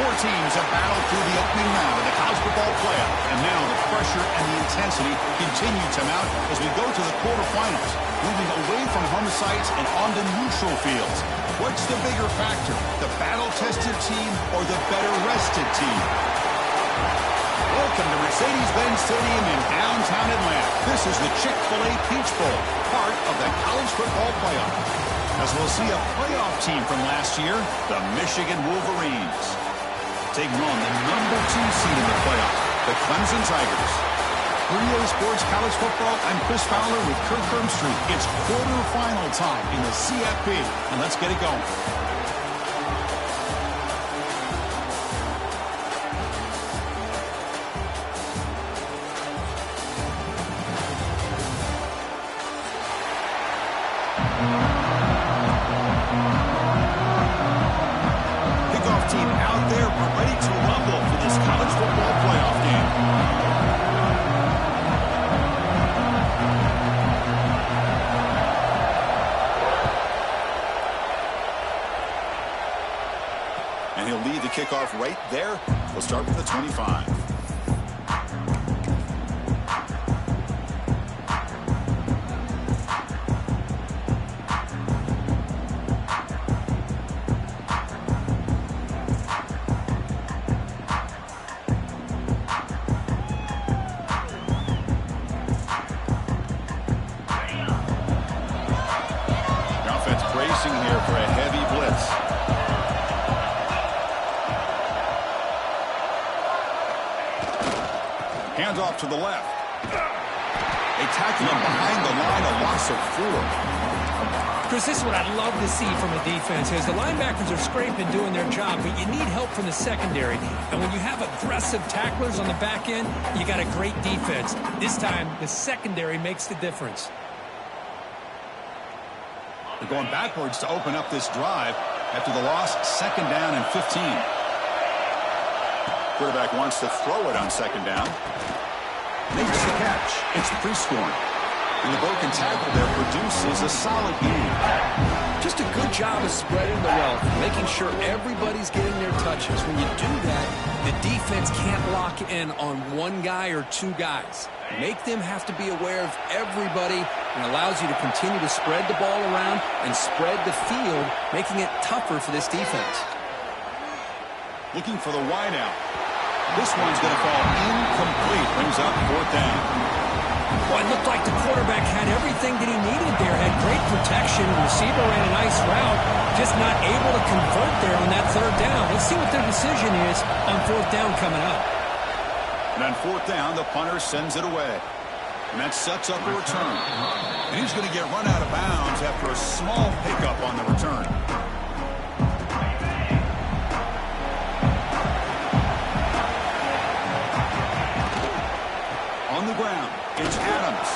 Four teams have battled through the opening round of the college football playoff, and now the pressure and the intensity continue to mount as we go to the quarterfinals, moving away from home sites and onto neutral fields. What's the bigger factor, the battle-tested team or the better-rested team? Welcome to Mercedes-Benz Stadium in downtown Atlanta. This is the Chick-fil-A Peach Bowl, part of the college football playoff. As we'll see a playoff team from last year, the Michigan Wolverines, taking on the number 2 seed in the playoff, the Clemson Tigers. For EA Sports College Football, I'm Chris Fowler with Kirk Herbstreit. It's quarterfinal time in the CFP, and let's get it going. Kickoff team out there. We're ready to rumble for this college football playoff game. And he'll lead the kickoff right there. We'll start with the 25. The offense bracing here for a heavy blitz. Hands off to the left. They tackle him behind the line, a loss of 4. Chris, this is what I'd love to see from a defense is the linebackers are scraping, doing their job, but you need help from the secondary. And when you have aggressive tacklers on the back end, you got a great defense. This time, the secondary makes the difference. They're going backwards to open up this drive after the loss, 2nd down and 15. Quarterback wants to throw it on 2nd down. Makes the catch. It's Prescorn. And the broken tackle there produces a solid gain. Just a good job of spreading the wealth, making sure everybody's getting their touches. When you do that, the defense can't lock in on one guy or 2 guys. Make them have to be aware of everybody, and allows you to continue to spread the ball around and spread the field, making it tougher for this defense. Looking for the wideout. This one's going to fall incomplete. Brings up 4th down. Well, it looked like the quarterback had everything that he needed there. Had great protection. The receiver ran a nice route. Just not able to convert there on that 3rd down. Let's see what their decision is on 4th down coming up. And on 4th down, the punter sends it away. And that sets up a return. And he's going to get run out of bounds after a small pickup on the return. On the ground, it's Adams.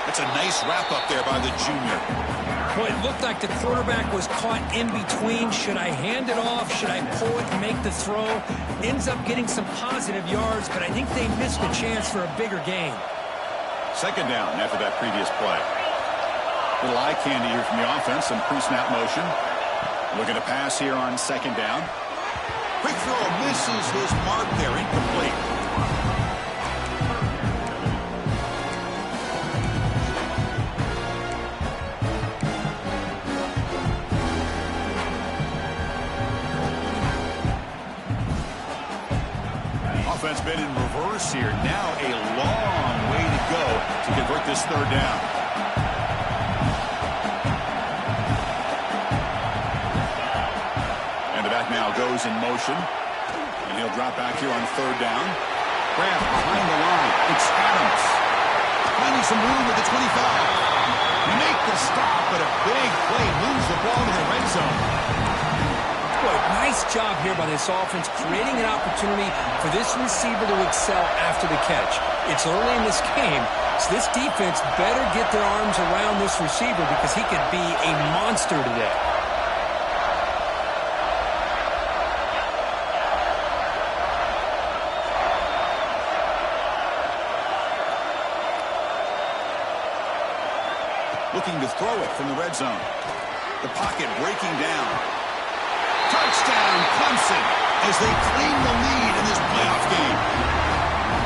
That's a nice wrap-up there by the junior. Well, it looked like the quarterback was caught in between. Should I hand it off? Should I pull it and make the throw? Ends up getting some positive yards, but I think they missed a chance for a bigger gain. 2nd down after that previous play. Little eye candy here from the offense, some pre-snap motion. Looking to pass here on 2nd down. Quick throw, misses his mark there, incomplete. Offense been in reverse here. Now a long way to go to convert this 3rd down. And the back now goes in motion. And he'll drop back here on 3rd down. Kraft behind the line. It's Adams. Finding some room at the 25. Make the stop, but a big play moves the ball to the red zone. Boy, nice job here by this offense, creating an opportunity for this receiver to excel after the catch. It's early in this game, so this defense better get their arms around this receiver because he could be a monster today. Looking to throw it from the red zone. The pocket breaking down. Touchdown, Clemson, as they claim the lead in this playoff game.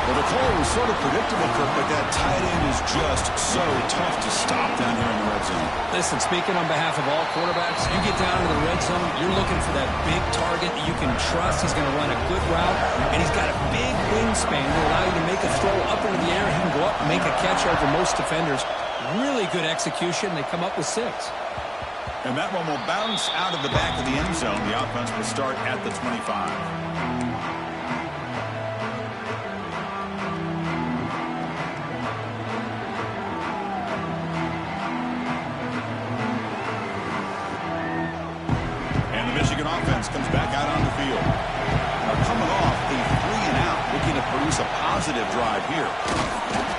Well, the call was sort of predictable, Kirk, but that tight end is just so tough to stop down here in the red zone. Listen, speaking on behalf of all quarterbacks, you get down to the red zone, you're looking for that big target that you can trust. He's going to run a good route, and he's got a big wingspan to allow you to make a throw up into the air. He can go up and make a catch over most defenders. Really good execution. They come up with 6. And that one will bounce out of the back of the end zone. The offense will start at the 25. Offense comes back out on the field. Now coming off a 3-and-out, looking to produce a positive drive here.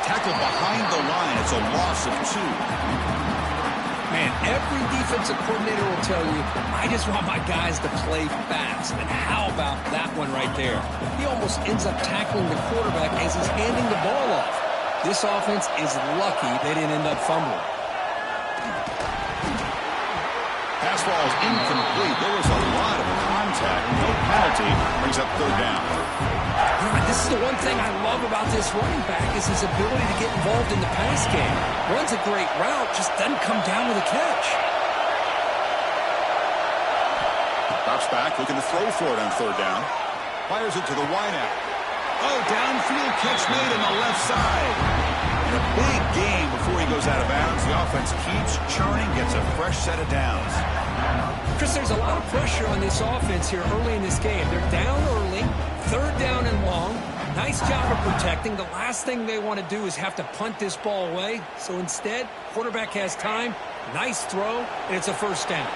Tackled behind the line. It's a loss of 2. Man, every defensive coordinator will tell you, I just want my guys to play fast. And how about that one right there? He almost ends up tackling the quarterback as he's handing the ball off. This offense is lucky they didn't end up fumbling. Pass ball is incomplete. There was a lot of contact. No penalty. Brings up 3rd down. This is the one thing I love about this running back is his ability to get involved in the pass game. Runs a great route, just doesn't come down with a catch. Drops back, looking to throw for it on 3rd down. Fires it to the wideout. Oh, downfield catch made on the left side. And a big game before he goes out of bounds. The offense keeps churning, gets a fresh set of downs. Chris, there's a lot of pressure on this offense here early in this game. They're down early, 3rd down and long. Nice job of protecting. The last thing they want to do is have to punt this ball away. So instead, quarterback has time, nice throw, and it's a 1st down.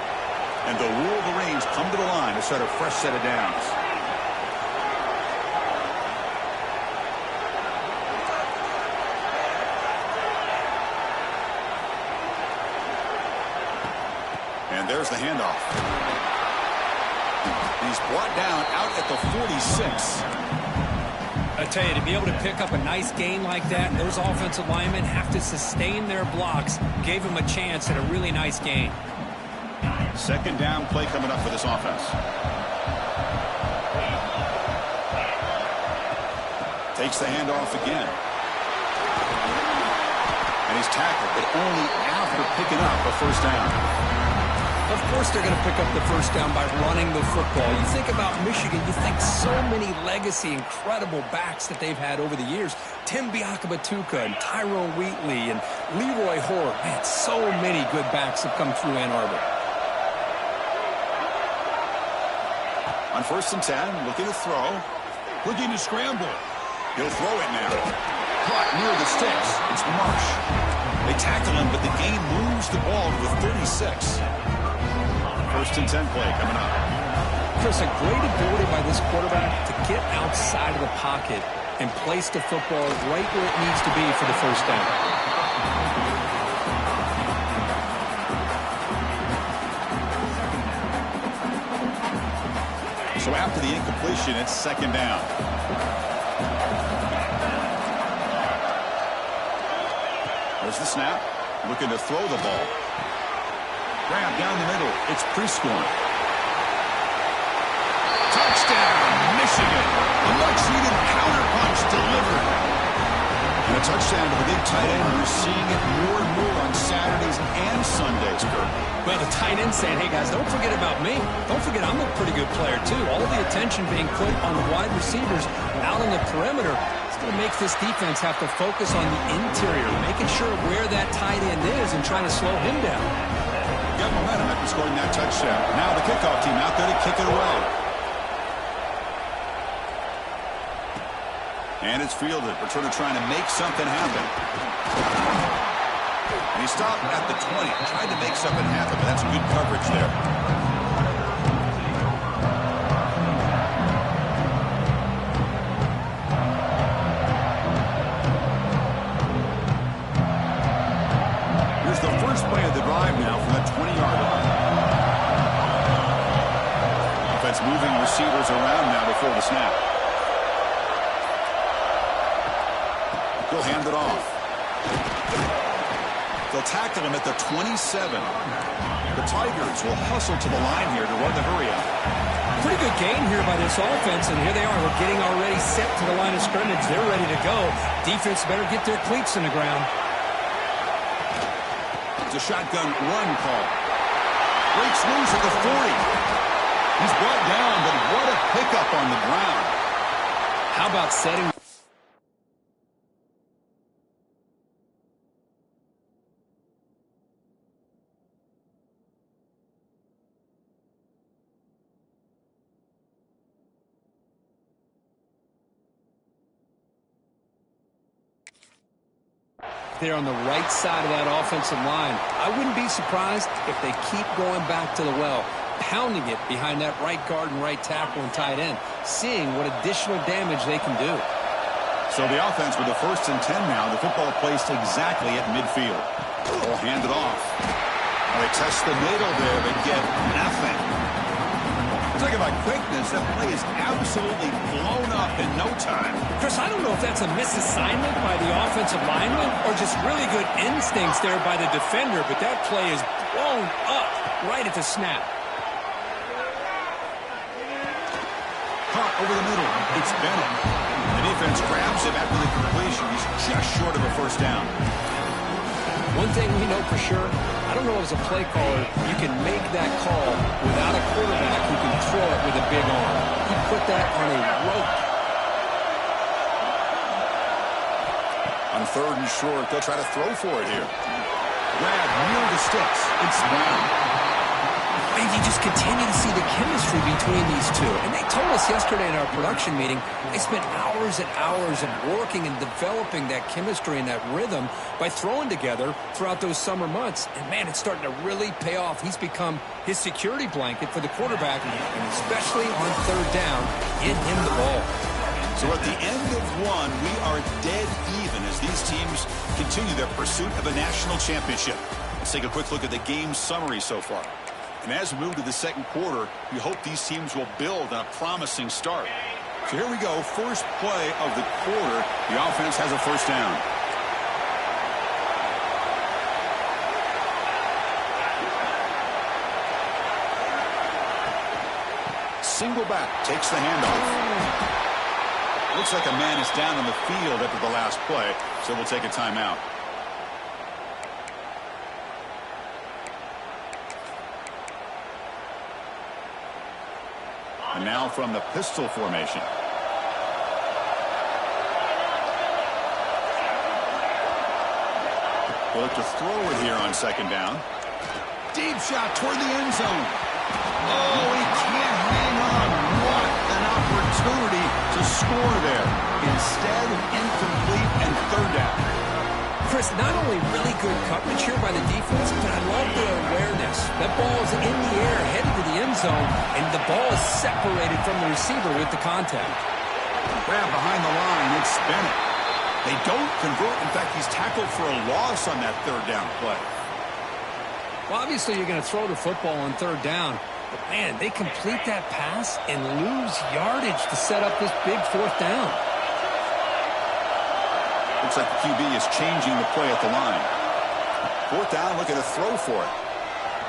And the Wolverines come to the line to set a fresh set of downs. And there's the handoff. He's brought down out at the 46. I tell you, to be able to pick up a nice gain like that, those offensive linemen have to sustain their blocks. Gave him a chance at a really nice gain. 2nd down play coming up for this offense. Takes the handoff again. And he's tackled, but only after picking up a 1st down. Of course they're going to pick up the 1st down by running the football. You think about Michigan, you think so many legacy, incredible backs that they've had over the years. Tim Biakabatuka and Tyrone Wheatley and Leroy Hoare. Man, so many good backs have come through Ann Arbor. On 1st and 10, looking to throw. Looking to scramble. He'll throw it now. Caught near the sticks. It's Marsh. They tackle him, but the game moves the ball to the 36. 1st and 10 play coming up. Chris, a great ability by this quarterback to get outside of the pocket and place the football right where it needs to be for the 1st down. So after the incompletion, it's 2nd down. There's the snap. Looking to throw the ball. Grab down the middle. It's Prescorn. Touchdown, Michigan. A much-needed counterpunch delivered. And a touchdown to the big tight end. We're seeing it more and more on Saturdays and Sundays, Kirk. Well, the tight end saying, hey, guys, don't forget about me. Don't forget I'm a pretty good player, too. All the attention being put on the wide receivers out on the perimeter. It's going to make this defense have to focus on the interior, making sure where that tight end is and trying to slow him down. Got momentum after scoring that touchdown. Now the kickoff team out there to kick it away. And it's fielded. Returner trying to make something happen. And he stopped at the 20. Tried to make something happen, but that's good coverage there. Here's the first play of the drive now from the 20-yard line. Offense moving receivers around now before the snap. He'll hand it off. They'll tackle him at the 27. The Tigers will hustle to the line here to run the hurry-up. Pretty good game here by this offense, and here they are. We're getting already set to the line of scrimmage. They're ready to go. Defense better get their cleats in the ground. It's a shotgun run call. Breaks loose at the 40. He's brought down, but what a pickup on the ground. How about setting... there on the right side of that offensive line. I wouldn't be surprised if they keep going back to the well, pounding it behind that right guard and right tackle and tight end, seeing what additional damage they can do. So the offense with the 1st and 10 now. The football placed exactly at midfield. Ball handed off. They test the middle there, but get nothing. Talking about quickness, that play is absolutely blown up in no time. Chris, I don't know if that's a misassignment by the offensive lineman or just really good instincts there by the defender, but that play is blown up right at the snap. Caught over the middle. It's Bennett. The defense grabs him after the completion. He's just short of a first down. One thing we know for sure, I don't know as a play caller, you can make that call without a quarterback who can throw it with a big arm. He put that on a rope. On 3rd and short, they'll try to throw for it here. Grab near the sticks. It's Brown. And you just continue to see the chemistry between these two. And they told us yesterday in our production meeting, they spent hours and hours of working and developing that chemistry and that rhythm by throwing together throughout those summer months. And, man, it's starting to really pay off. He's become his security blanket for the quarterback, and especially on 3rd down, get him the ball. So at the end of one, we are dead even as these teams continue their pursuit of a national championship. Let's take a quick look at the game summary so far. And as we move to the 2nd quarter, we hope these teams will build on a promising start. So here we go, first play of the quarter. The offense has a first down. Single back, takes the handoff. Looks like a man is down on the field after the last play, so we'll take a timeout. And now from the pistol formation. We'll look to throw it here on 2nd down. Deep shot toward the end zone. Oh, he can't hang on. What an opportunity to score there. Instead, incomplete and 3rd down. Chris, not only really good coverage here by the defense, but I love their awareness. That ball is in the air, headed to the end zone, and the ball is separated from the receiver with the contact. Grab behind the line, it's Bennett. They don't convert. In fact, he's tackled for a loss on that 3rd down play. Well, obviously you're going to throw the football on 3rd down, but man, they complete that pass and lose yardage to set up this big 4th down. Looks like the QB is changing the play at the line. 4th down, looking to throw for it.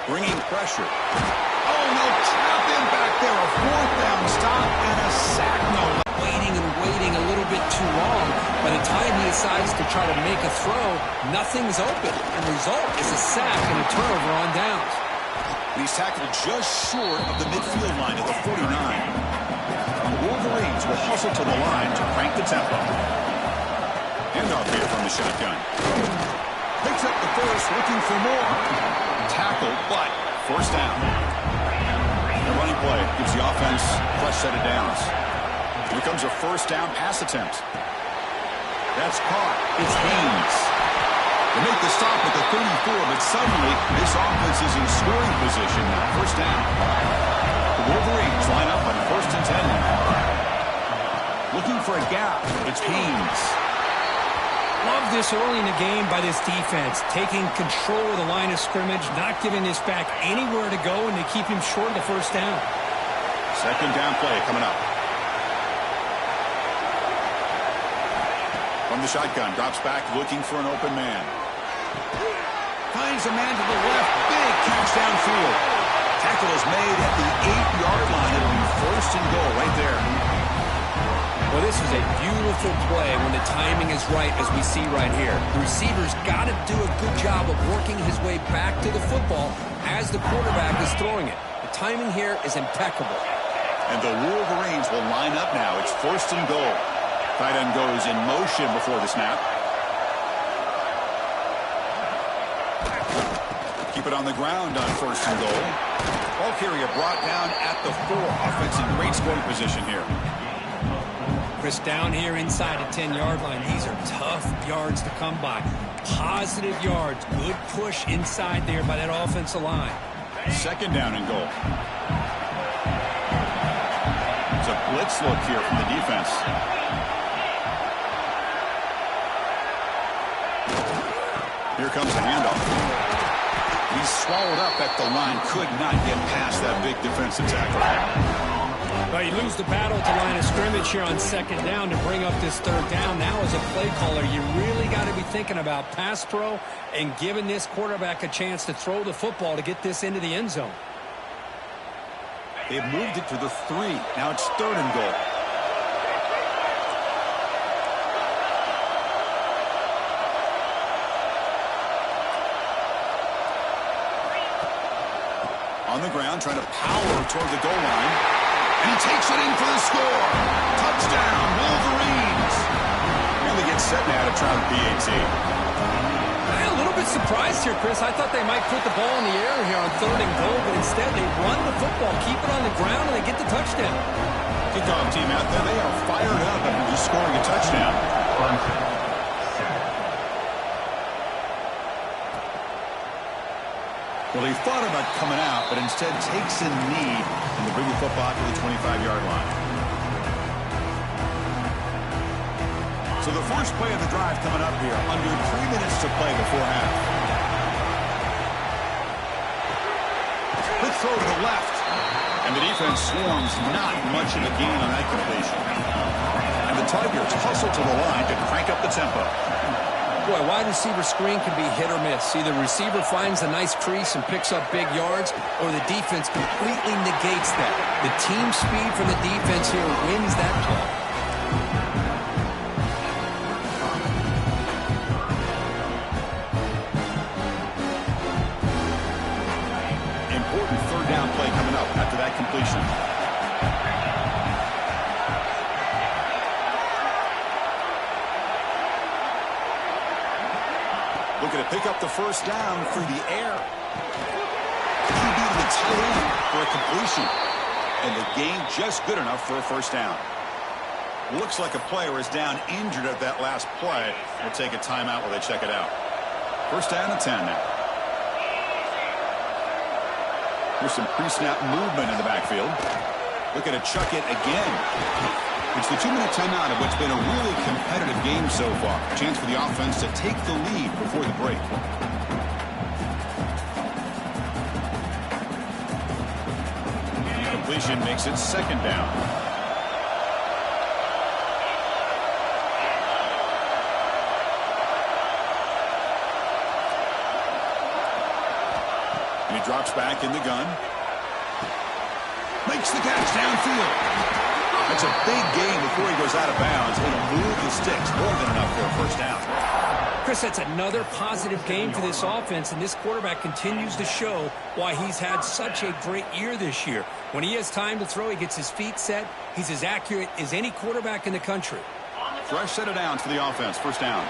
Bringing pressure. Oh, no, trap in back there. A 4th down stop and a sack. No. Waiting and waiting a little bit too long. By the time he decides to try to make a throw, nothing's open. And the result is a sack and a turnover on downs. He's tackled just short of the midfield line at the 49. The Wolverines will hustle to the line to crank the tempo. Handoff here from the shotgun. Picks up the first, looking for more. Tackled, but first down. The running play gives the offense a fresh set of downs. Here comes a first down pass attempt. That's caught. It's Haynes. They make the stop at the 34, but suddenly this offense is in scoring position now. First down. The Wolverines line up on 1st and 10 now. Looking for a gap. It's Haynes. Love this early in the game by this defense, taking control of the line of scrimmage, not giving this back anywhere to go, and they keep him short of the first down. 2nd down play coming up. From the shotgun, drops back, looking for an open man. Finds a man to the left. Big catch downfield. Tackle is made at the 8-yard line. It'll be first and goal right there. Well, this is a beautiful play when the timing is right, as we see right here. The receiver's got to do a good job of working his way back to the football as the quarterback is throwing it. The timing here is impeccable. And the Wolverines will line up now. It's first and goal. Tight end goes in motion before the snap. Keep it on the ground on first and goal. Ball carrier brought down at the 4. Offense in great scoring position here. Chris, down here inside the 10-yard line, these are tough yards to come by. Positive yards. Good push inside there by that offensive line. Second down and goal. It's a blitz look here from the defense. Here comes the handoff. He's swallowed up at the line. Could not get past that big defensive tackle. Well, you lose the battle at the line of scrimmage here on second down to bring up this third down. Now, as a play caller, you really got to be thinking about pass pro and giving this quarterback a chance to throw the football to get this into the end zone. They've moved it to the 3. Now it's third and goal. On the ground, trying to power toward the goal line. And he takes it in for the score. Touchdown, Wolverines. Really gets set now to try the PAT. A little bit surprised here, Chris. I thought they might put the ball in the air here on third and goal, but instead they run the football, keep it on the ground, and they get the touchdown. Kickoff team out there. They are fired up after just scoring a touchdown. Well, he thought about coming out, but instead takes a knee and they bring the football to the 25-yard line. So the first play of the drive coming up here, under 3 minutes to play before half. Quick throw to the left, and the defense swarms not much of a gain on that completion. And the Tigers hustle to the line to crank up the tempo. Boy, wide receiver screen can be hit or miss. Either receiver finds a nice crease and picks up big yards, or the defense completely negates that. The team speed from the defense here wins that play. Important third down play coming up after that completion. Looking to pick up the first down through the air. QB to the tight end for a completion. And the gain just good enough for a first down. Looks like a player is down injured at that last play. We'll take a timeout while they check it out. First down and 10 now. Here's some pre-snap movement in the backfield. Looking to chuck it again. It's the 2-minute timeout of what's been a really competitive game so far. A chance for the offense to take the lead before the break. Completion makes it second down. And he drops back in the gun. Makes the catch downfield. That's a big gain before he goes out of bounds. It'll move the sticks more than enough for a first down. Chris, that's another positive game for this offense, and this quarterback continues to show why he's had such a great year this year. When he has time to throw, he gets his feet set. He's as accurate as any quarterback in the country. Fresh set of downs for the offense. First down.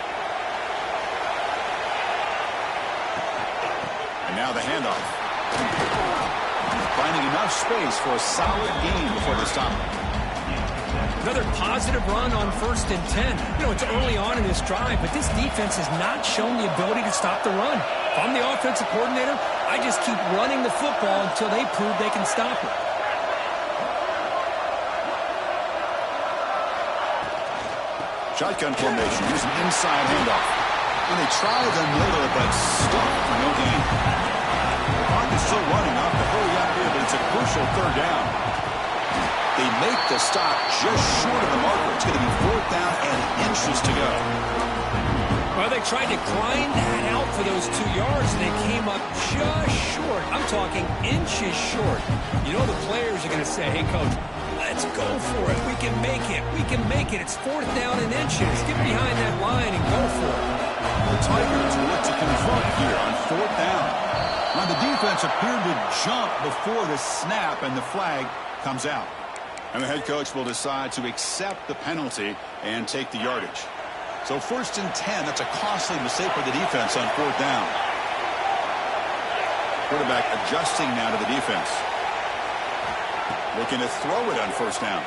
And now the handoff. Finding enough space for a solid gain before they stop him. Another positive run on 1st and 10. You know, it's early on in this drive, but this defense has not shown the ability to stop the run. If I'm the offensive coordinator, I just keep running the football until they prove they can stop it. Shotgun formation. Here's an inside handoff. And they try the middle, but stuck for no gain. The clock is still running off to hurry up here, but it's a crucial third down. They make the stop just short of the marker. It's going to be 4th down and inches to go. Well, Well, they tried to grind that out for those 2 yards, and they came up just short. I'm talking inches short. You know the players are going to say, hey, Coach, let's go for it. We can make it. We can make it. It's 4th down and inches. Get behind that line and go for it. The Tigers will look to confront here on 4th down. Now, the defense appeared to jump before the snap, and the flag comes out. And the head coach will decide to accept the penalty and take the yardage. So 1st and 10, that's a costly mistake for the defense on 4th down. Quarterback adjusting now to the defense. Looking to throw it on 1st down.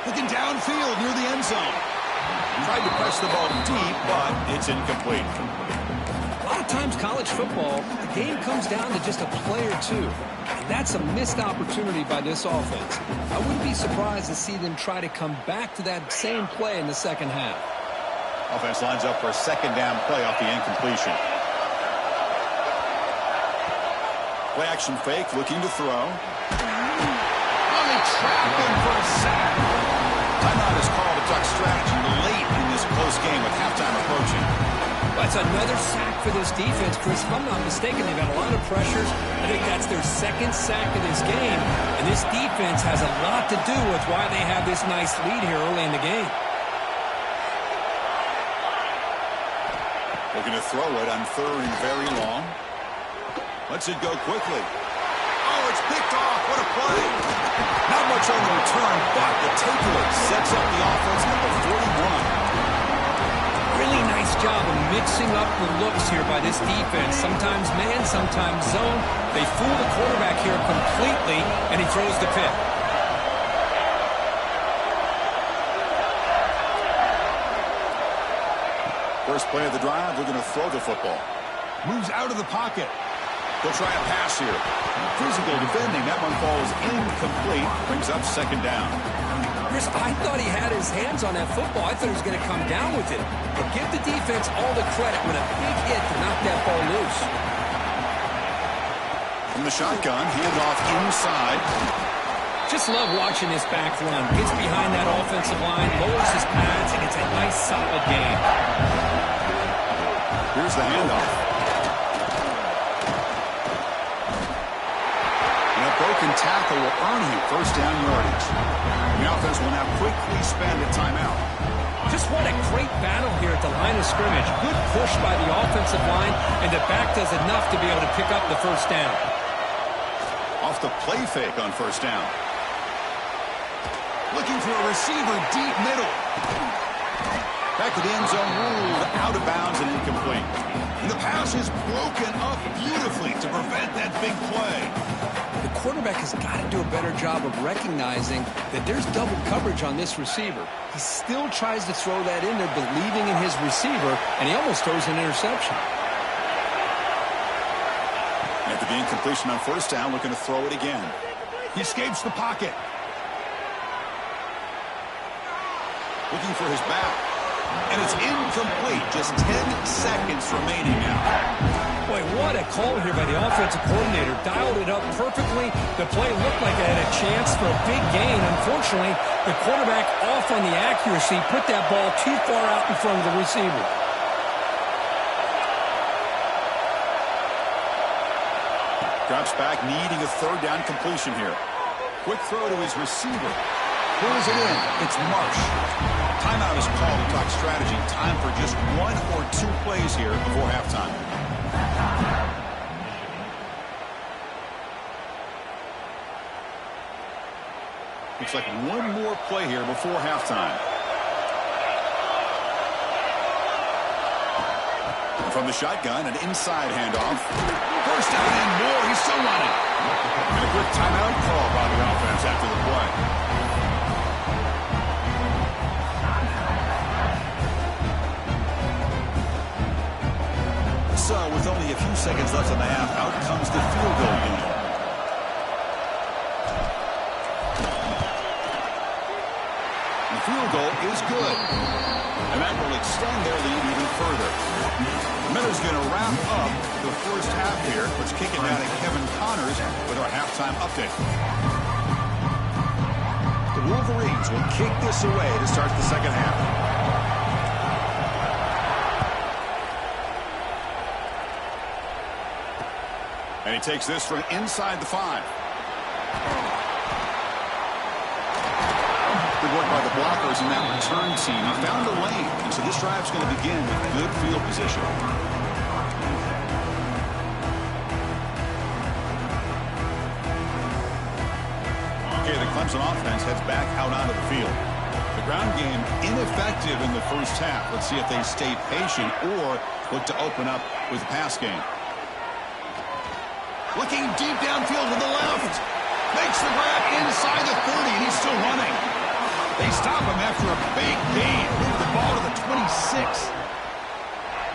Looking downfield near the end zone. Tried to press the ball deep, but it's incomplete. A lot of times college football, the game comes down to just a play or two. And that's a missed opportunity by this offense. I wouldn't be surprised to see them try to come back to that same play in the second half. Offense lines up for a 2nd down play off the incompletion. Play action fake, looking to throw. Oh, they trap him for a sack. Timeout is called to talk strategy late in this close game with halftime approaching. That's another sack for this defense, Chris. If I'm not mistaken, they've had a lot of pressures. I think that's their 2nd sack of this game. And this defense has a lot to do with why they have this nice lead here early in the game. Looking to throw it on 3rd and very long. Lets it go quickly. Oh, it's picked off. What a play. Not much on the return, but the takeaway sets up the offense at the 41. Really nice job of mixing up the looks here by this defense. Sometimes man, sometimes zone. They fool the quarterback here completely, and he throws the pick. First play of the drive, they're going to throw the football. Moves out of the pocket. They'll try a pass here. Physical defending. That one falls incomplete. Brings up 2nd down. Chris, I thought he had his hands on that football. I thought he was going to come down with it. But give the defense all the credit with a big hit to knock that ball loose. From the shotgun, handoff inside. Just love watching this back run. Gets behind that offensive line, lowers his pads, and it's a nice, solid game. Here's the handoff. And a broken tackle will earn him 1st down yardage. The offense will now quickly spend a timeout. Just what a great battle here at the line of scrimmage. Good push by the offensive line, and the back does enough to be able to pick up the 1st down. Off the play fake on 1st down. Looking for a receiver deep middle. Back to the end zone, ruled out of bounds and incomplete. And the pass is broken up beautifully to prevent that big play. The quarterback has got to do a better job of recognizing that there's double coverage on this receiver. He still tries to throw that in there, believing in his receiver, and he almost throws an interception. After the incompletion on 1st down, looking to throw it again. He escapes the pocket. Looking for his back. And it's incomplete. Just 10 seconds remaining now. Boy, what a call here by the offensive coordinator. Dialed it up perfectly. The play looked like it had a chance for a big gain. Unfortunately, the quarterback off on the accuracy, put that ball too far out in front of the receiver. Drops back, needing a 3rd down completion here. Quick throw to his receiver. Pulls it in. It's Marsh. Timeout is called to talk strategy. Time for just 1 or 2 plays here before halftime. Looks like 1 more play here before halftime. And from the shotgun, an inside handoff. 1st down and more. He's still running. And a quick timeout call by the offense after the play. So, with only a few seconds left in the half, out comes the field goal unit. The field goal is good. And that will extend their lead even further. Miller's going to wrap up the 1st half here. Let's kick it down to Kevin Connors with our halftime update. The Wolverines will kick this away to start the 2nd half. And he takes this from inside the 5. Good work by the blockers in that return team. He found a lane, and so this drive's going to begin with good field position. Okay, the Clemson offense heads back out onto the field. The ground game ineffective in the first half. Let's see if they stay patient or look to open up with the pass game. Looking deep downfield to the left. Makes the grab inside the 30, and he's still running. They stop him after a big gain. Move the ball to the 26.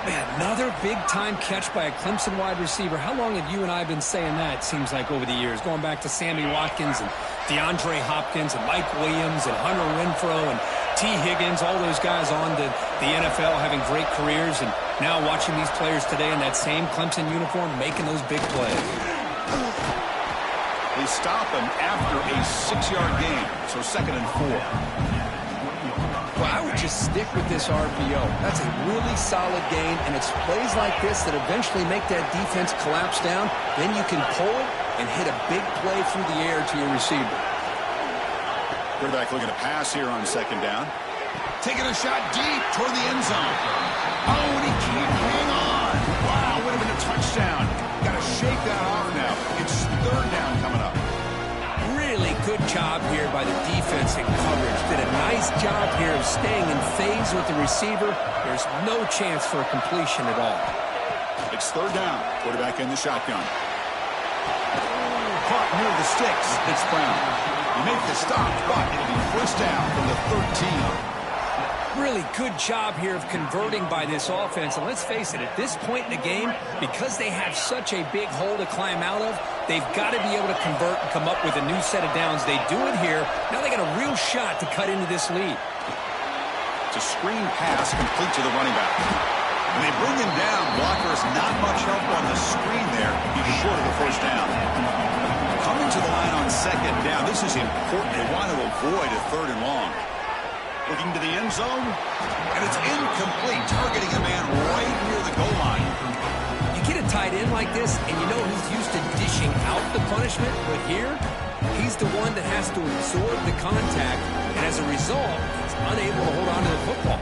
Man, another big-time catch by a Clemson wide receiver. How long have you and I been saying that, it seems like, over the years? Going back to Sammy Watkins and DeAndre Hopkins and Mike Williams and Hunter Renfrow and T. Higgins, all those guys on to the NFL having great careers, and now watching these players today in that same Clemson uniform making those big plays. They stop him after a 6-yard gain, so 2nd and 4. Well, I would just stick with this RPO. That's a really solid gain, and it's plays like this that eventually make that defense collapse down. Then you can pull it and hit a big play through the air to your receiver. Quarterback looking to pass here on 2nd down. Taking a shot deep toward the end zone. Oh, and he can't hang on. Wow, would have been a touchdown. Got to shake that off now. It's 3rd down coming up. Really good job here by the defense in coverage. Did a nice job here of staying in phase with the receiver. There's no chance for a completion at all. It's 3rd down. Quarterback in the shotgun. Caught near the sticks. It's Brown. You make the stop, but it'll be 1st down from the 13. Really good job here of converting by this offense. And let's face it, at this point in the game, because they have such a big hole to climb out of, they've got to be able to convert and come up with a new set of downs. They do it here. Now they got a real shot to cut into this lead. It's a screen pass complete to the running back. And they bring him down. Blockers not much help on the screen there. He's short of the 1st down. Coming to the line on 2nd down. This is important. They want to avoid a 3rd and long. Looking to the end zone, and it's incomplete, targeting a man right near the goal line. You get a tight end like this, and you know he's used to dishing out the punishment, but here, he's the one that has to absorb the contact, and as a result, he's unable to hold on to the football.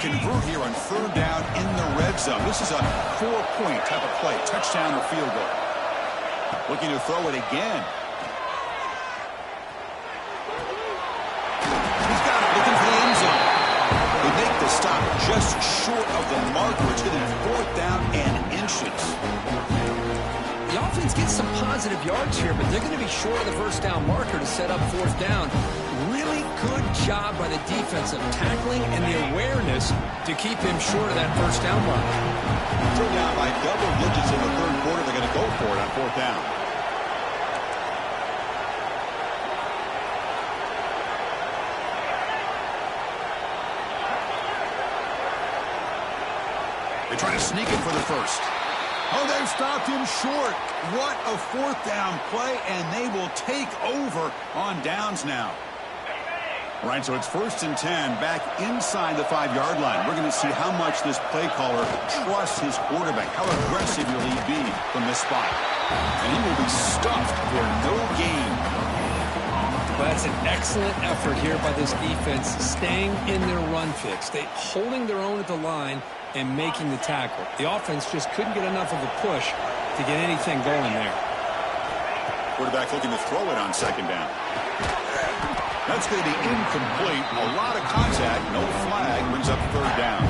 Convert here on 3rd down in the red zone. This is a 4-point type of play, touchdown or field goal. Looking to throw it again. He's got it, looking for the end zone. They make the stop just short of the marker. It's going to be 4th down and inches. The offense gets some positive yards here, but they're going to be short of the 1st down marker to set up 4th down. Really good job by the defense of tackling and the awareness to keep him short of that 1st down mark. Still down by double digits in the 3rd quarter. They're going to go for it on 4th down. They try to sneak it for the 1st. Oh, they've stopped him short. What a 4th down play, and they will take over on downs now. All right, so it's 1st and 10, back inside the 5-yard line. We're going to see how much this play caller trusts his quarterback. How aggressive will he be from this spot? And he will be stuffed for no gain. Well, that's an excellent effort here by this defense, staying in their run fix. They holding their own at the line and making the tackle. The offense just couldn't get enough of a push to get anything going there. Quarterback looking to throw it on 2nd down. That's going to be incomplete. A lot of contact. No flag. Brings up 3rd down.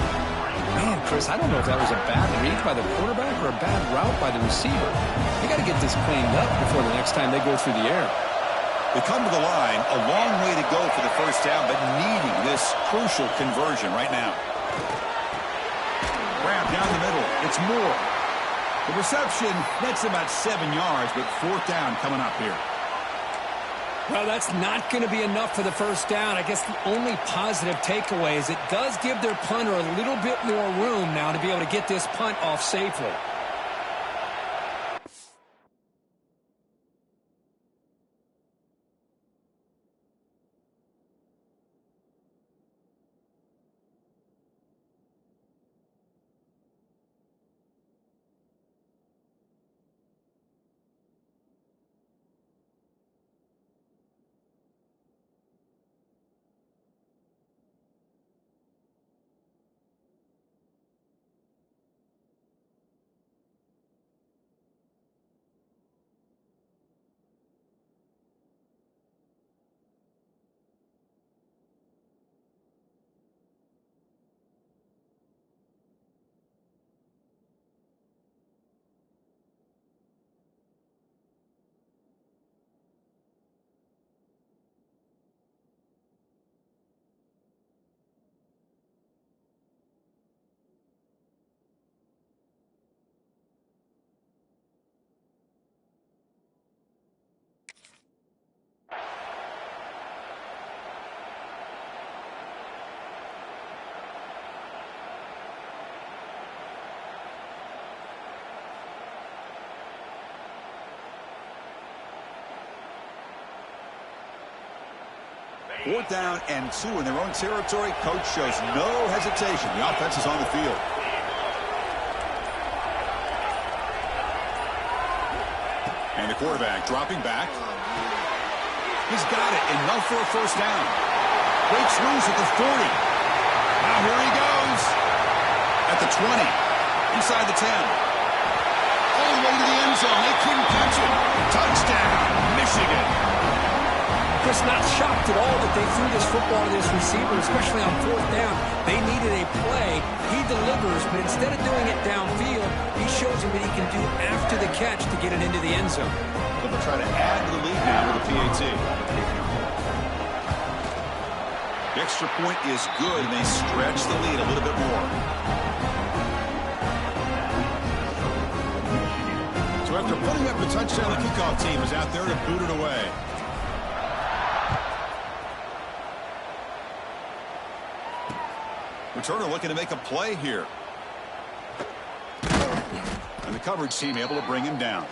Man, Chris, I don't know if that was a bad read by the quarterback or a bad route by the receiver. They got to get this cleaned up before the next time they go through the air. They come to the line. A long way to go for the 1st down, but needing this crucial conversion right now. Grab down the middle. It's Moore. The reception, that's about 7 yards, but 4th down coming up here. Well, that's not going to be enough for the 1st down. I guess the only positive takeaway is it does give their punter a little bit more room now to be able to get this punt off safely. 4th down and 2 in their own territory. Coach shows no hesitation. The offense is on the field. And the quarterback dropping back. He's got it. Enough for a 1st down. Breaks loose at the 40. Now here he goes. At the 20. Inside the 10. All the way to the end zone. They couldn't catch it. Touchdown, Michigan. Chris, not shocked at all that they threw this football to this receiver, especially on 4th down. They needed a play. He delivers, but instead of doing it downfield, he shows them what he can do after the catch to get it into the end zone. They'll try to add to the lead now with the PAT. The extra point is good, and they stretch the lead a little bit more. So after putting up a touchdown, the kickoff team is out there to boot it away. Returner looking to make a play here. And the coverage team able to bring him down.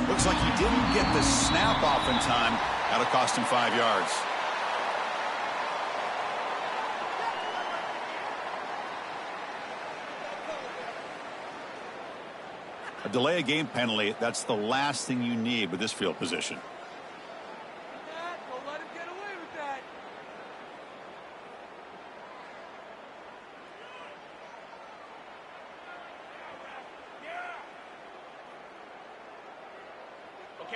Looks like he didn't get the snap off in time. That'll cost him 5 yards. A delay of game penalty, that's the last thing you need with this field position. Don't let him get away with that.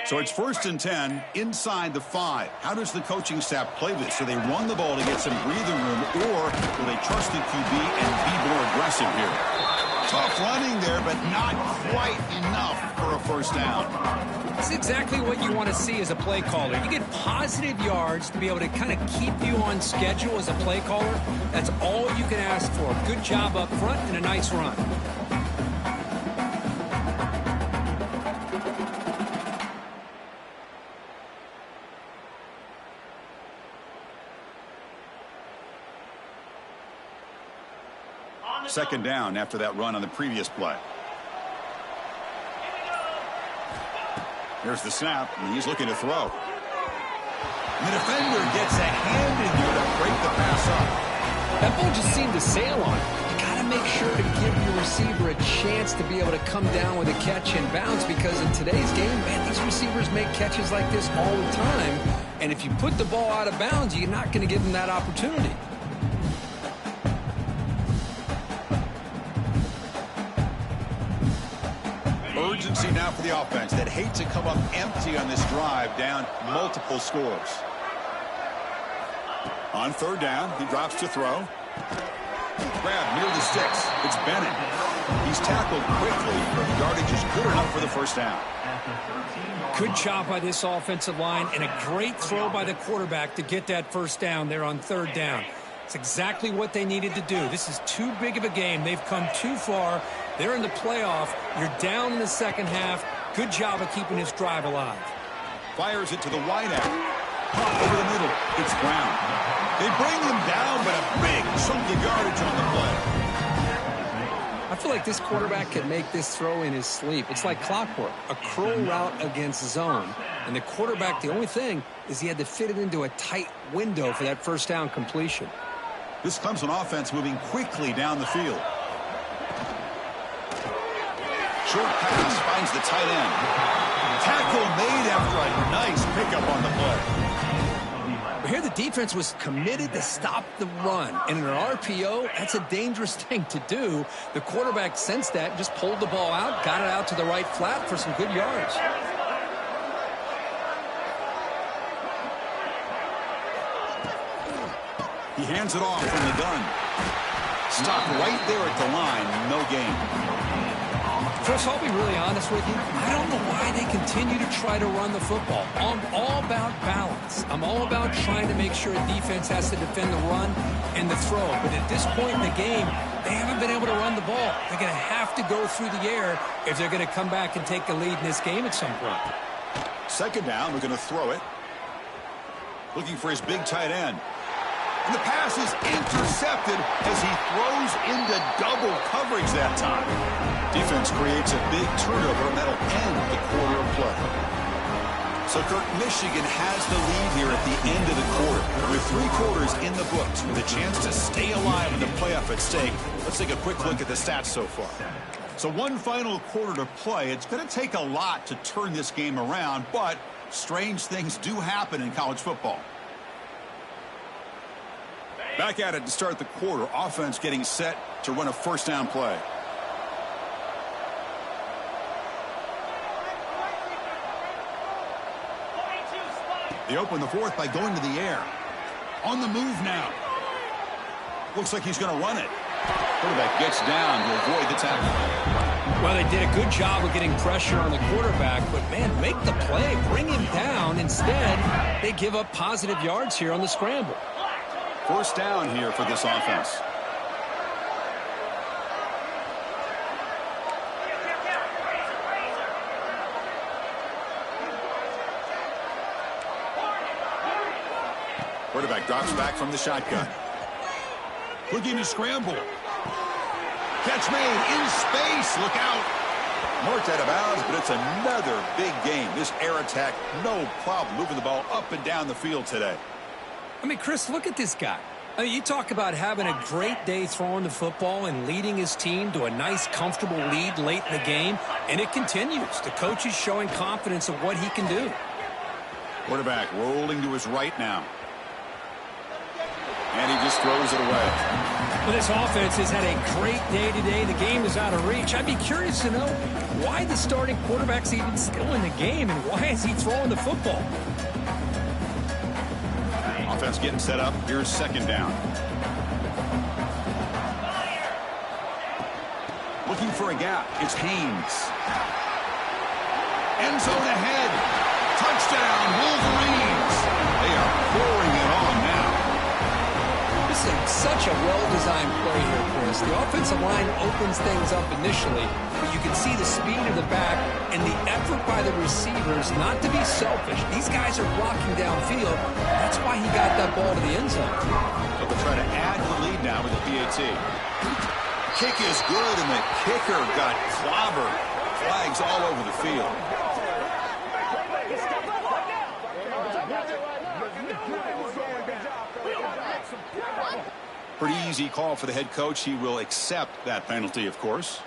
So it's 1st and 10 inside the 5. How does the coaching staff play this? Do they run the ball to get some breathing room, or will they trust the QB and be more aggressive here? Tough running there, but not quite enough for a 1st down. That's exactly what you want to see as a play caller. You get positive yards to be able to kind of keep you on schedule as a play caller. That's all you can ask for. Good job up front and a nice run. Second down after that run on the previous play. Here's the snap, and he's looking to throw. The defender gets a hand in there to break the pass up. That ball just seemed to sail on. You got to make sure to give your receiver a chance to be able to come down with a catch and bounce, because in today's game, man, these receivers make catches like this all the time. And if you put the ball out of bounds, you're not going to give them that opportunity. Urgency now for the offense that hate to come up empty on this drive, down multiple scores. On 3rd down, he drops to throw. Grab near the sticks. It's Bennett. He's tackled quickly, but the yardage is good enough for the 1st down. Good job by this offensive line, and a great throw by the quarterback to get that 1st down there on 3rd down. It's exactly what they needed to do. This is too big of a game. They've come too far. They're in the playoff. You're down in the second half. Good job of keeping this drive alive. Fires it to the wide out. Over the middle. It's Brown. They bring him down, but a big chunk of yardage on the play. I feel like this quarterback can make this throw in his sleep. It's like clockwork. A curl route against zone. And the quarterback, the only thing is he had to fit it into a tight window for that 1st down completion. This comes on offense moving quickly down the field. Short pass finds the tight end. Tackle made after a nice pickup on the play. defense was committed to stop the run. And in an RPO, that's a dangerous thing to do. The quarterback sensed that, just pulled the ball out, got it out to the right flat for some good yards. He hands it off from the gun. Stopped right there at the line. No gain. Chris, I'll be really honest with you. I don't know why they continue to try to run the football. I'm all about balance. I'm all about trying to make sure a defense has to defend the run and the throw. But at this point in the game, they haven't been able to run the ball. They're going to have to go through the air if they're going to come back and take a lead in this game at some point. Second down, we're going to throw it. Looking for his big tight end. And the pass is intercepted as he throws into double coverage that time. Defense creates a big turnover, and that'll end the quarter of play. So, Kirk, Michigan has the lead here at the end of the quarter. With 3 quarters in the books, with a chance to stay alive in the playoff at stake, let's take a quick look at the stats so far. So one final quarter to play. It's going to take a lot to turn this game around, but strange things do happen in college football. Back at it to start the quarter. Offense getting set to run a first down play. They open the fourth by going to the air. On the move now. Looks like he's going to run it. Quarterback gets down to avoid the tackle. Well, they did a good job of getting pressure on the quarterback, but, man, make the play. Bring him down. Instead, they give up positive yards here on the scramble. First down here for this offense. Quarterback drops back from the shotgun. Looking to scramble. Catch made in space. Look out. Marked out of bounds, but it's another big game. This air attack, no problem moving the ball up and down the field today. I mean, Chris, look at this guy. I mean, you talk about having a great day throwing the football and leading his team to a nice, comfortable lead late in the game, and it continues. The coach is showing confidence of what he can do. Quarterback rolling to his right now. And he just throws it away. Well, this offense has had a great day today. The game is out of reach. I'd be curious to know why the starting quarterback's even still in the game and why is he throwing the football? Offense getting set up. Here's second down. Looking for a gap. It's Haynes. End zone ahead. Touchdown, Wolverines. They are pouring it on now. This is such a well-designed play here, Chris. The offensive line opens things up initially, but you can see the speed of the back and the effort by the receivers not to be selfish. These guys are blocking downfield. That's why he got that ball to the end zone. So they'll try to add to the lead now with the PAT. Kick is good, and the kicker got clobbered. Flags all over the field. Pretty easy call for the head coach. He will accept that penalty, of course.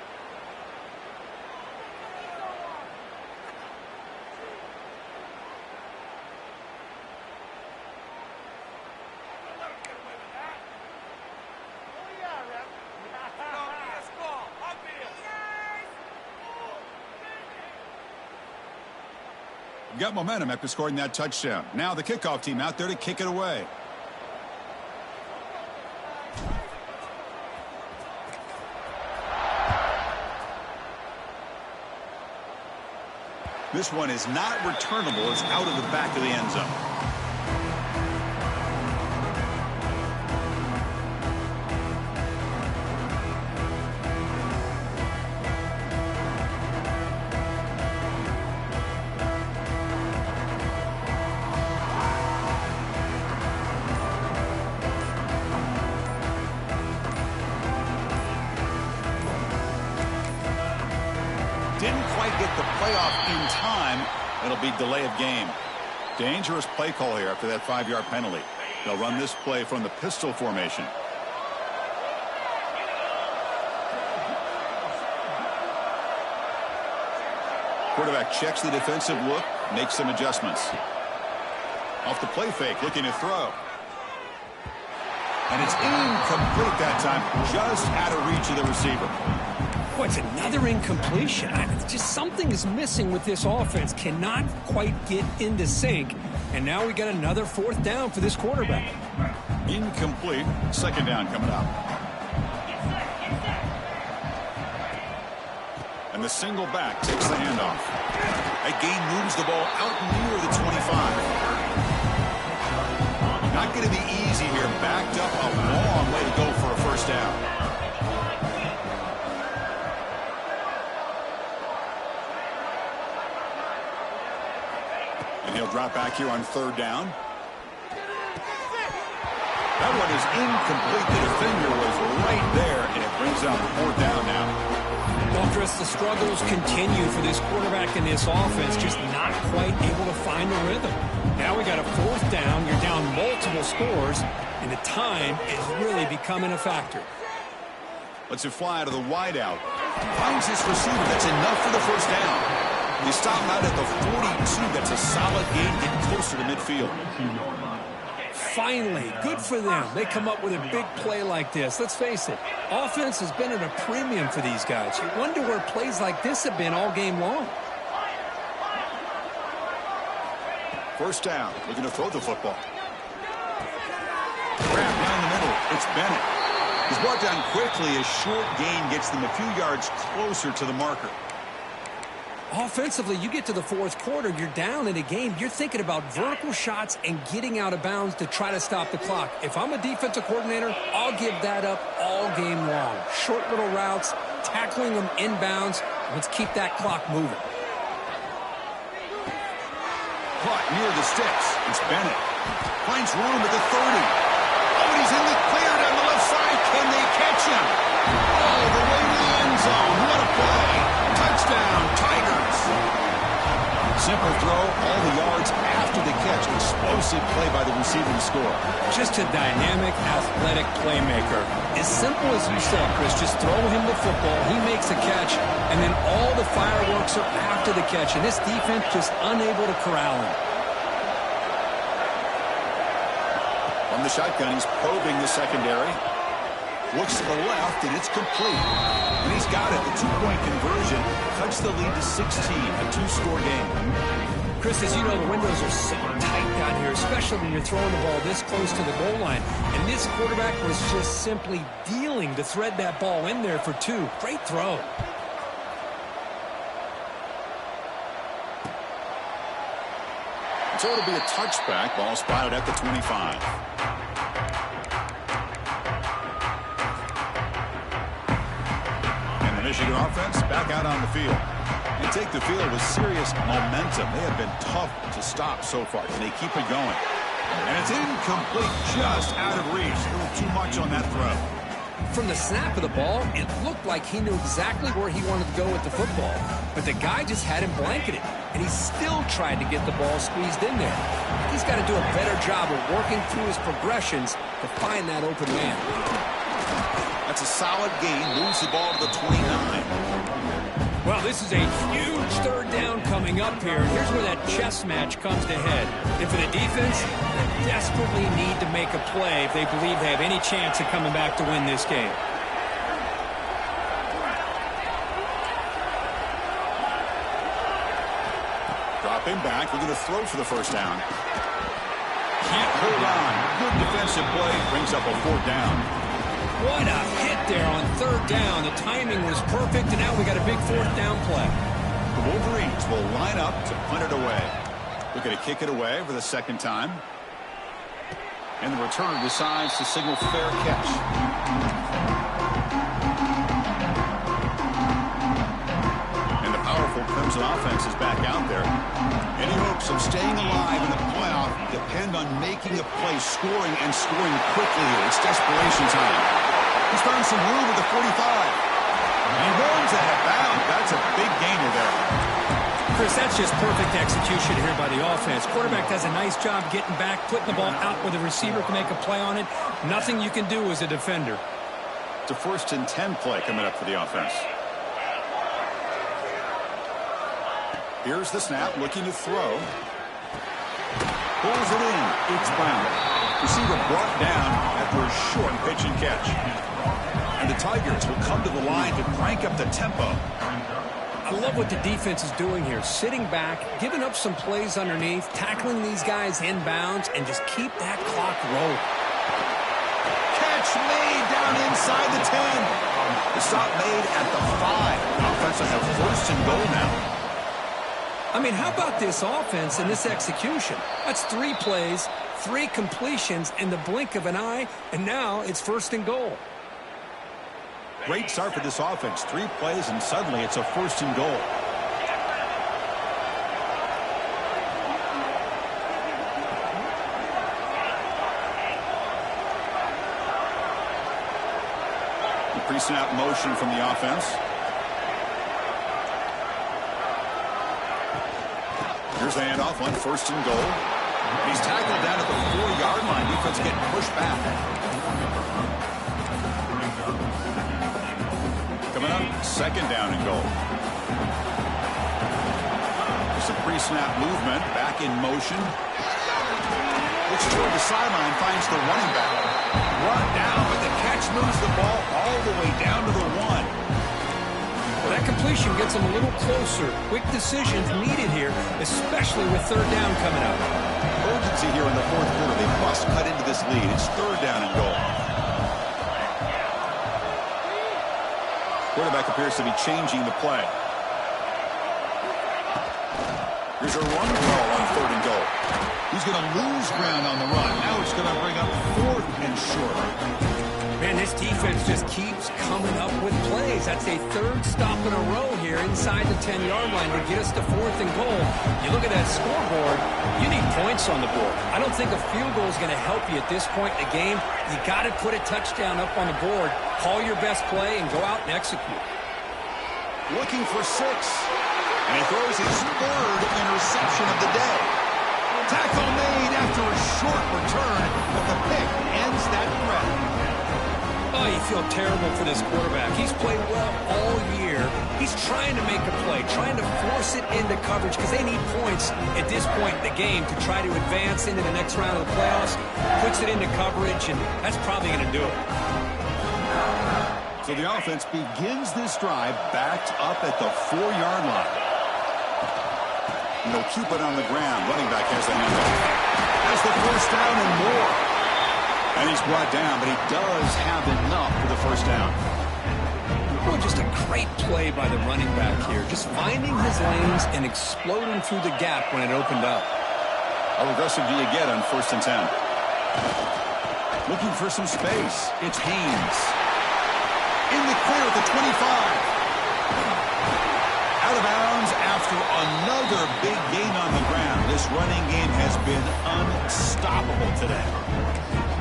Got momentum after scoring that touchdown. Now the kickoff team out there to kick it away. This one is not returnable. It's out of the back of the end zone. Didn't quite get the playoff in time. It'll be delay of game. Dangerous play call here after that 5-yard penalty. They'll run this play from the pistol formation. Quarterback checks the defensive look, makes some adjustments. Off the play fake, looking to throw. And it's incomplete that time, just out of reach of the receiver. Boy, it's another incompletion. Just something is missing with this offense. Cannot quite get into sync. And now we got another 4th down for this quarterback. Incomplete. 2nd down coming up. And the single back takes the handoff. That gain moves the ball out near the 25. Not going to be easy here. Backed up a long way to go for a 1st down. And he'll drop back here on 3rd down. That one is incomplete. The defender was right there, and it brings out the 4th down now. Well, Chris, the struggles continue for this quarterback in this offense, just not quite able to find the rhythm. Now we got a 4th down. You're down multiple scores, and the time is really becoming a factor. Lets it fly to the wideout. Finds his receiver. That's enough for the 1st down. They stop out at the 42. That's a solid gain, getting closer to midfield. Finally, good for them. They come up with a big play like this. Let's face it, offense has been at a premium for these guys. You wonder where plays like this have been all game long. 1st down. Looking to throw the football. Grab down the middle. It's Bennett. He's brought down quickly. A short gain gets them a few yards closer to the marker. Offensively, you get to the 4th quarter, you're down in a game. You're thinking about vertical shots and getting out of bounds to try to stop the clock. If I'm a defensive coordinator, I'll give that up all game long. Short little routes, tackling them inbounds. Let's keep that clock moving. Caught near the sticks. It's Bennett. Finds room at the 30. Oh, and he's in the clear down the left side. Can they catch him? Oh, the way to the end zone. What a play. Touchdown, Tigers. Simple throw, all the yards after the catch. Explosive play by the receiver to score. Just a dynamic, athletic playmaker. As simple as you said, Chris, just throw him the football, he makes a catch, and then all the fireworks are after the catch. And this defense just unable to corral him. From the shotgun, he's probing the secondary. Looks to the left, and it's complete. And he's got it. The 2-point conversion cuts the lead to 16, a 2-score game. Chris, as you know, the windows are so tight down here, especially when you're throwing the ball this close to the goal line. And this quarterback was just simply dealing to thread that ball in there for 2. Great throw. So it'll be a touchback. Ball spotted at the 25. Michigan offense back out on the field. They take the field with serious momentum. They have been tough to stop so far. Can they keep it going? And it's incomplete, just out of reach. A little too much on that throw. From the snap of the ball, it looked like he knew exactly where he wanted to go with the football. But the guy just had him blanketed, and he still tried to get the ball squeezed in there. He's got to do a better job of working through his progressions to find that open man. That's a solid gain. Moves the ball to the 29. Well, this is a huge 3rd down coming up here. Here's where that chess match comes to head. And for the defense, they desperately need to make a play if they believe they have any chance of coming back to win this game. Dropping back. We're going to throw for the 1st down. Can't hold on. Good defensive play. Brings up a 4th down. What a hit there on 3rd down. The timing was perfect, and now we got a big 4th down play. The Wolverines will line up to punt it away. We're going to kick it away for the 2nd time. And the return decides to signal fair catch. And the powerful Crimson offense is back out there. Any hopes of staying alive in the playoff depend on making a play, scoring, and scoring quickly here. It's desperation time. He's found some room at the 45. And he runs out of bounds. That's a big gainer there. Chris, that's just perfect execution here by the offense. Quarterback does a nice job getting back, putting the ball out where the receiver can make a play on it. Nothing you can do as a defender. It's a 1st and 10 play coming up for the offense. Here's the snap, looking to throw. Pulls it in. It's Brown. Receiver brought down after a short pitch and catch. And the Tigers will come to the line to crank up the tempo. I love what the defense is doing here. Sitting back, giving up some plays underneath, tackling these guys inbounds, and just keep that clock rolling. Catch made down inside the 10. The stop made at the 5. Offense will have first and goal now. I mean, how about this offense and this execution? That's 3 plays, 3 completions in the blink of an eye, and now it's first and goal. Great start for this offense. 3 plays, and suddenly it's a first and goal. The pre-snap motion from the offense. Here's the handoff on first and goal. He's tackled down at the 4-yard line. Defense getting pushed back. Coming up, second down and goal. There's a pre-snap movement. Back in motion. Looks toward the sideline. Finds the running back. Run down, but the catch moves the ball all the way down to the 1. Well, that completion gets them a little closer. Quick decisions needed here, especially with third down coming up. Urgency here in the fourth quarter. They must cut into this lead. It's third down and goal. Quarterback appears to be changing the play. Here's a run call on third and goal. He's going to lose ground on the run. Now it's going to bring up fourth and short. Man, this defense just keeps coming up with plays. That's a third stop in a row here inside the 10-yard line to get us to fourth and goal. You look at that scoreboard, you need points on the board. I don't think a field goal is going to help you at this point in the game. You got to put a touchdown up on the board, call your best play, and go out and execute. Looking for 6. And he throws his third interception of the day. Tackle made after a short return, but the pick ends that threat. Oh, you feel terrible for this quarterback. He's played well all year. He's trying to make a play, trying to force it into coverage because they need points at this point in the game to try to advance into the next round of the playoffs. Puts it into coverage, and that's probably going to do it. So the offense begins this drive backed up at the 4-yard line. And they'll keep it on the ground. Running back has the handoff. Has the first down and more. And he's brought down, but he does have enough for the first down. Oh, just a great play by the running back here. Just finding his lanes and exploding through the gap when it opened up. How aggressive do you get on first and 10? Looking for some space. It's Haynes. In the clear at the 25. Out of bounds after another big gain on the ground. This running game has been unstoppable today.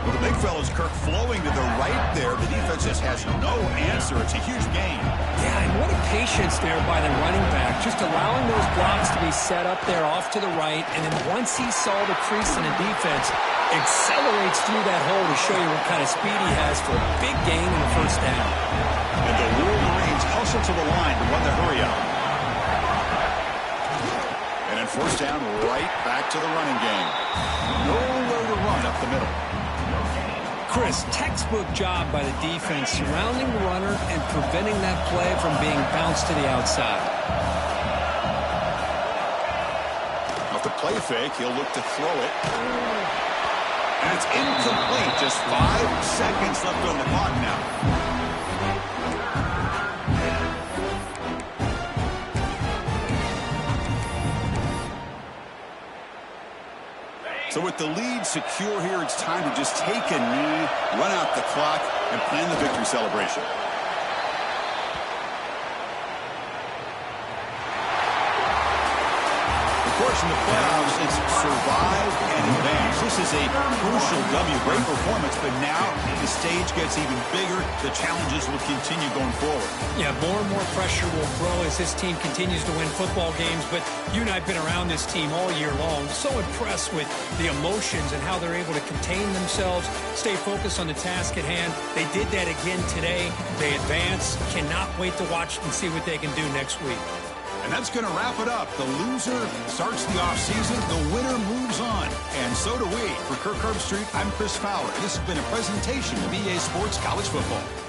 Well, the big fella's Kirk flowing to the right there. The defense just has no answer. It's a huge gain. Yeah, and what a patience there by the running back. Just allowing those blocks to be set up there off to the right. And then once he saw the crease in the defense, accelerates through that hole to show you what kind of speed he has for a big gain in the first down. And the Wolverines hustle to the line to run the hurry up. And then first down, right back to the running game. Nowhere to run up the middle. Chris, textbook job by the defense surrounding the runner and preventing that play from being bounced to the outside. Off the play fake, he'll look to throw it. And it's incomplete. Just 5 seconds left on the clock now. So with the lead secure here, it's time to just take a knee, run out the clock, and plan the victory celebration. Of course, in the playoffs, it's survive and advance. This is a crucial W. Great performance, but now the stage gets even bigger. The challenges will continue going forward. Yeah, more and more pressure will grow as this team continues to win football games, but you and I have been around this team all year long. So impressed with the emotions and how they're able to contain themselves, stay focused on the task at hand. They did that again today. They advance. Cannot wait to watch and see what they can do next week. And And that's going to wrap it up. The loser starts the offseason. The winner moves on. And so do we. For Kirk Herbstreit, I'm Chris Fowler. This has been a presentation of EA Sports College Football.